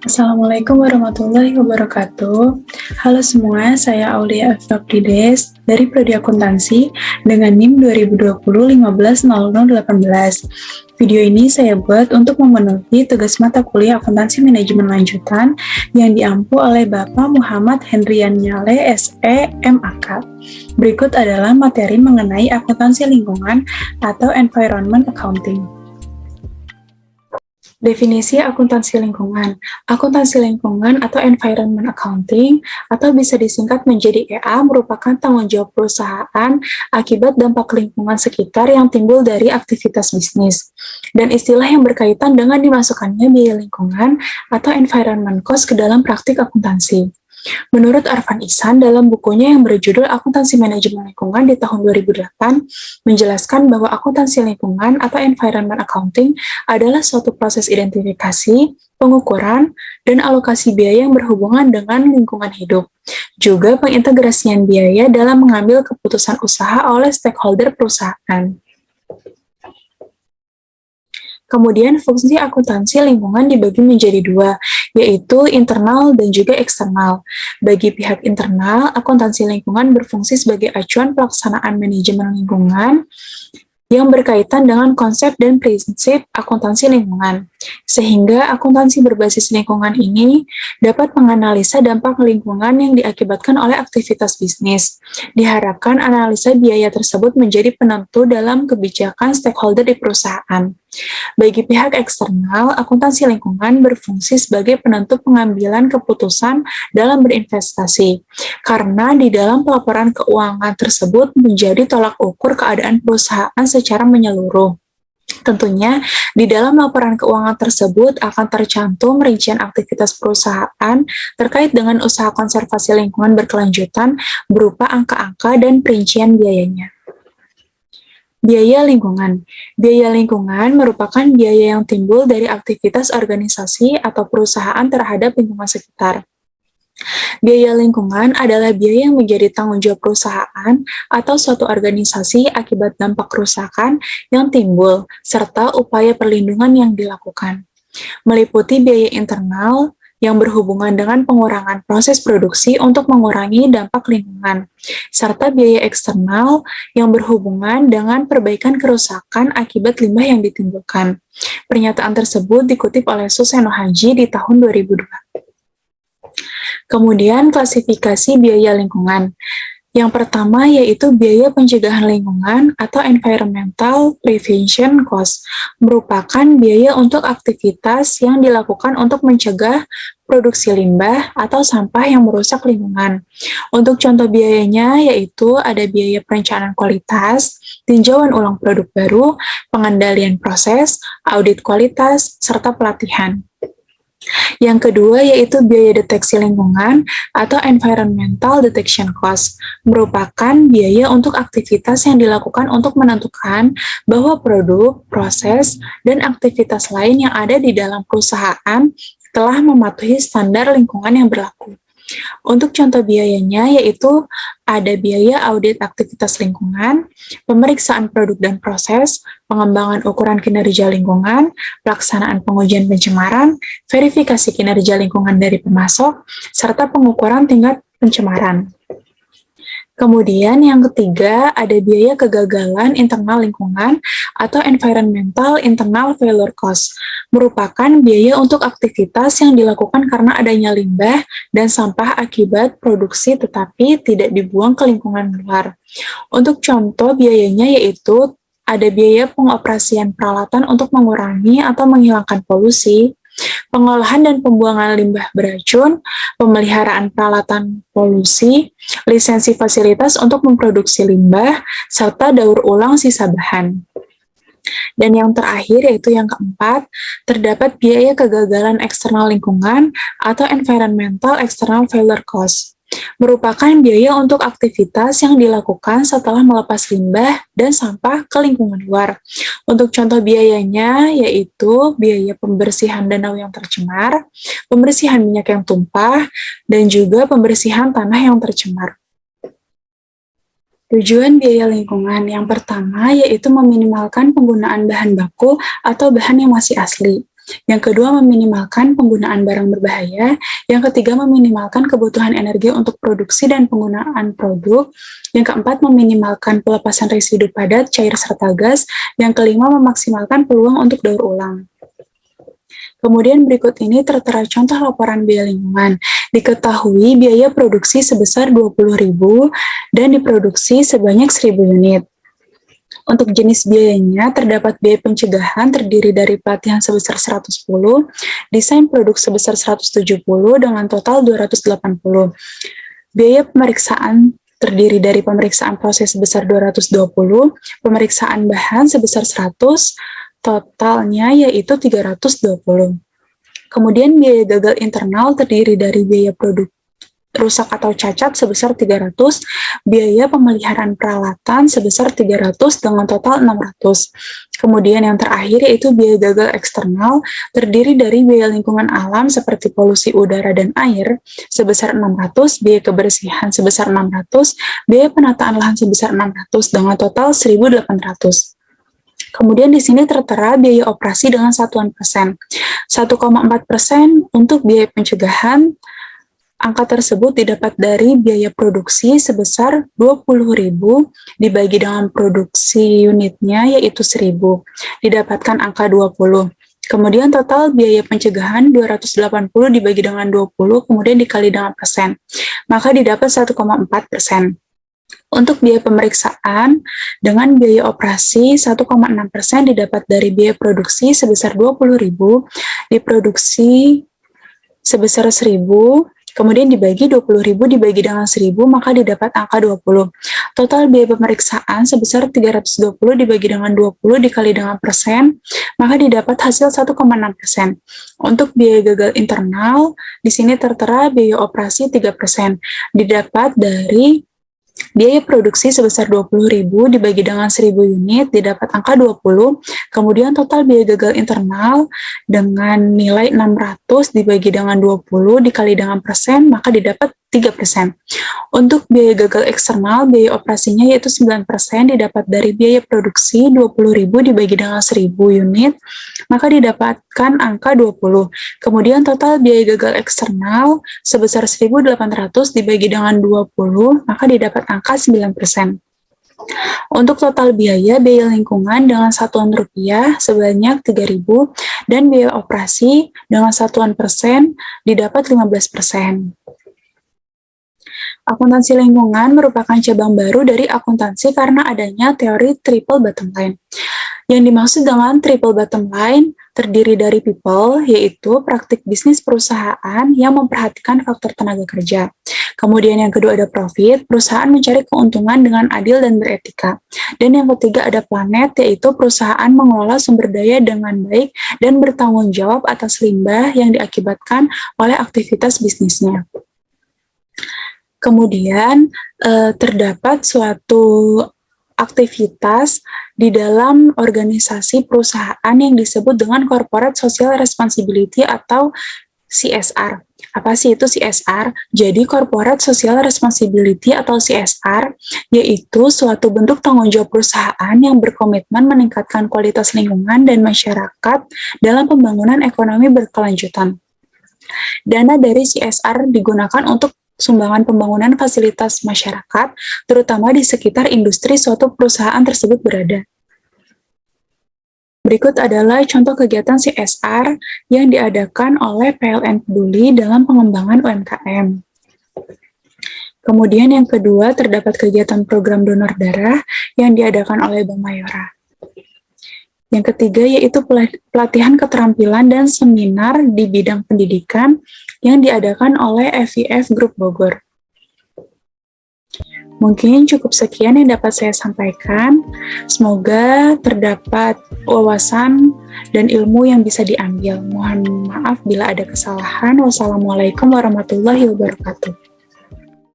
Assalamualaikum warahmatullahi wabarakatuh. Halo semua, saya Aulia Afroprides dari Prodi Akuntansi dengan NIM 2020-150018. Video ini saya buat untuk memenuhi tugas mata kuliah Akuntansi Manajemen Lanjutan yang diampu oleh Bapak Muhammad Hendrian Nyale, SE, MAK. Berikut adalah materi mengenai akuntansi lingkungan atau environment accounting. Definisi akuntansi lingkungan. Akuntansi lingkungan atau environment accounting atau bisa disingkat menjadi EA merupakan tanggung jawab perusahaan akibat dampak lingkungan sekitar yang timbul dari aktivitas bisnis. Dan istilah yang berkaitan dengan dimasukkannya biaya lingkungan atau environment cost ke dalam praktik akuntansi. Menurut Arfan Ihsan dalam bukunya yang berjudul Akuntansi Manajemen Lingkungan di tahun 2008, menjelaskan bahwa akuntansi lingkungan atau environment accounting adalah suatu proses identifikasi, pengukuran, dan alokasi biaya yang berhubungan dengan lingkungan hidup. Juga pengintegrasian biaya dalam mengambil keputusan usaha oleh stakeholder perusahaan. Kemudian fungsi akuntansi lingkungan dibagi menjadi dua, yaitu internal dan juga eksternal. Bagi pihak internal, akuntansi lingkungan berfungsi sebagai acuan pelaksanaan manajemen lingkungan yang berkaitan dengan konsep dan prinsip akuntansi lingkungan. Sehingga akuntansi berbasis lingkungan ini dapat menganalisa dampak lingkungan yang diakibatkan oleh aktivitas bisnis. Diharapkan analisa biaya tersebut menjadi penentu dalam kebijakan stakeholder di perusahaan. Bagi pihak eksternal, akuntansi lingkungan berfungsi sebagai penentu pengambilan keputusan dalam berinvestasi, karena di dalam pelaporan keuangan tersebut menjadi tolak ukur keadaan perusahaan secara menyeluruh. Tentunya, di dalam laporan keuangan tersebut akan tercantum rincian aktivitas perusahaan terkait dengan usaha konservasi lingkungan berkelanjutan berupa angka-angka dan perincian biayanya. Biaya lingkungan. Biaya lingkungan merupakan biaya yang timbul dari aktivitas organisasi atau perusahaan terhadap lingkungan sekitar. Biaya lingkungan adalah biaya yang menjadi tanggung jawab perusahaan atau suatu organisasi akibat dampak kerusakan yang timbul, serta upaya perlindungan yang dilakukan. Meliputi biaya internal, yang berhubungan dengan pengurangan proses produksi untuk mengurangi dampak lingkungan, serta biaya eksternal yang berhubungan dengan perbaikan kerusakan akibat limbah yang ditimbulkan. Pernyataan tersebut dikutip oleh Suseno Haji di tahun 2002. Kemudian klasifikasi biaya lingkungan. Yang pertama yaitu biaya pencegahan lingkungan atau environmental prevention cost, merupakan biaya untuk aktivitas yang dilakukan untuk mencegah produksi limbah atau sampah yang merusak lingkungan. Untuk contoh biayanya yaitu ada biaya perencanaan kualitas, tinjauan ulang produk baru, pengendalian proses, audit kualitas, serta pelatihan. Yang kedua yaitu biaya deteksi lingkungan atau environmental detection cost, merupakan biaya untuk aktivitas yang dilakukan untuk menentukan bahwa produk, proses, dan aktivitas lain yang ada di dalam perusahaan telah mematuhi standar lingkungan yang berlaku. Untuk contoh biayanya yaitu ada biaya audit aktivitas lingkungan, pemeriksaan produk dan proses, pengembangan ukuran kinerja lingkungan, pelaksanaan pengujian pencemaran, verifikasi kinerja lingkungan dari pemasok, serta pengukuran tingkat pencemaran. Kemudian yang ketiga, ada biaya kegagalan internal lingkungan atau environmental internal failure cost, merupakan biaya untuk aktivitas yang dilakukan karena adanya limbah dan sampah akibat produksi tetapi tidak dibuang ke lingkungan luar. Untuk contoh biayanya yaitu ada biaya pengoperasian peralatan untuk mengurangi atau menghilangkan polusi, pengolahan dan pembuangan limbah beracun, pemeliharaan peralatan polusi, lisensi fasilitas untuk memproduksi limbah, serta daur ulang sisa bahan. Dan yang terakhir yaitu yang keempat, terdapat biaya kegagalan eksternal lingkungan atau environmental external failure cost, merupakan biaya untuk aktivitas yang dilakukan setelah melepas limbah dan sampah ke lingkungan luar. Untuk contoh biayanya yaitu biaya pembersihan danau yang tercemar, pembersihan minyak yang tumpah, dan juga pembersihan tanah yang tercemar. Tujuan biaya lingkungan yang pertama yaitu meminimalkan penggunaan bahan baku atau bahan yang masih asli. Yang kedua, meminimalkan penggunaan barang berbahaya. Yang ketiga, meminimalkan kebutuhan energi untuk produksi dan penggunaan produk. Yang keempat, meminimalkan pelepasan residu padat, cair, serta gas. Yang kelima, memaksimalkan peluang untuk daur ulang. Kemudian berikut ini tertera contoh laporan biaya lingkungan. Diketahui biaya produksi sebesar 20.000 dan diproduksi sebanyak 1.000 unit. Untuk jenis biayanya, terdapat biaya pencegahan terdiri dari pelatihan sebesar 110, desain produk sebesar 170 dengan total 280. Biaya pemeriksaan terdiri dari pemeriksaan proses sebesar 220, pemeriksaan bahan sebesar 100, totalnya yaitu 320. Kemudian biaya gagal internal terdiri dari biaya produk rusak atau cacat sebesar 300, biaya pemeliharaan peralatan sebesar 300 dengan total 600. Kemudian yang terakhir yaitu biaya gagal eksternal terdiri dari biaya lingkungan alam seperti polusi udara dan air sebesar 600, biaya kebersihan sebesar 600, biaya penataan lahan sebesar 600 dengan total 1.800. Kemudian di sini tertera biaya operasi dengan satuan persen. 1,4% untuk biaya pencegahan. Angka tersebut didapat dari biaya produksi sebesar 20.000 dibagi dengan produksi unitnya yaitu 1.000. Didapatkan angka 20. Kemudian total biaya pencegahan 280 dibagi dengan 20 kemudian dikali dengan persen. Maka didapat 1,4%. Untuk biaya pemeriksaan, dengan biaya operasi 1,6% didapat dari biaya produksi sebesar 20.000, diproduksi sebesar 1.000, kemudian dibagi 20.000 dibagi dengan 1.000, maka didapat angka 20. Total biaya pemeriksaan sebesar 320 dibagi dengan 20 dikali dengan persen, maka didapat hasil 1,6%. Untuk biaya gagal internal, di sini tertera biaya operasi 3%, didapat dari biaya produksi sebesar 20.000 dibagi dengan 1.000 unit didapat angka 20, kemudian total biaya gagal internal dengan nilai 600 dibagi dengan 20 dikali dengan persen, maka didapat 3%. Untuk biaya gagal eksternal, biaya operasinya yaitu 9% didapat dari biaya produksi 20.000 dibagi dengan 1.000 unit, maka didapatkan angka 20. Kemudian total biaya gagal eksternal sebesar 1.800 dibagi dengan 20, maka didapat angka 9%. Untuk total biaya lingkungan dengan satuan rupiah sebanyak 3.000 dan biaya operasi dengan satuan persen didapat 15%. Akuntansi lingkungan merupakan cabang baru dari akuntansi karena adanya teori triple bottom line. Yang dimaksud dengan triple bottom line terdiri dari people, yaitu praktik bisnis perusahaan yang memperhatikan faktor tenaga kerja. Kemudian yang kedua ada profit, perusahaan mencari keuntungan dengan adil dan beretika. Dan yang ketiga ada planet, yaitu perusahaan mengelola sumber daya dengan baik dan bertanggung jawab atas limbah yang diakibatkan oleh aktivitas bisnisnya. Kemudian terdapat suatu aktivitas di dalam organisasi perusahaan yang disebut dengan Corporate Social Responsibility atau CSR. Apa sih itu CSR? Jadi Corporate Social Responsibility atau CSR yaitu suatu bentuk tanggung jawab perusahaan yang berkomitmen meningkatkan kualitas lingkungan dan masyarakat dalam pembangunan ekonomi berkelanjutan. Dana dari CSR digunakan untuk sumbangan pembangunan fasilitas masyarakat, terutama di sekitar industri suatu perusahaan tersebut berada. Berikut adalah contoh kegiatan CSR yang diadakan oleh PLN Peduli dalam pengembangan UMKM. Kemudian yang kedua, terdapat kegiatan program donor darah yang diadakan oleh Bank Mayora. Yang ketiga yaitu pelatihan keterampilan dan seminar di bidang pendidikan yang diadakan oleh FIF Group Bogor. Mungkin cukup sekian yang dapat saya sampaikan. Semoga terdapat wawasan dan ilmu yang bisa diambil. Mohon maaf bila ada kesalahan. Wassalamualaikum warahmatullahi wabarakatuh.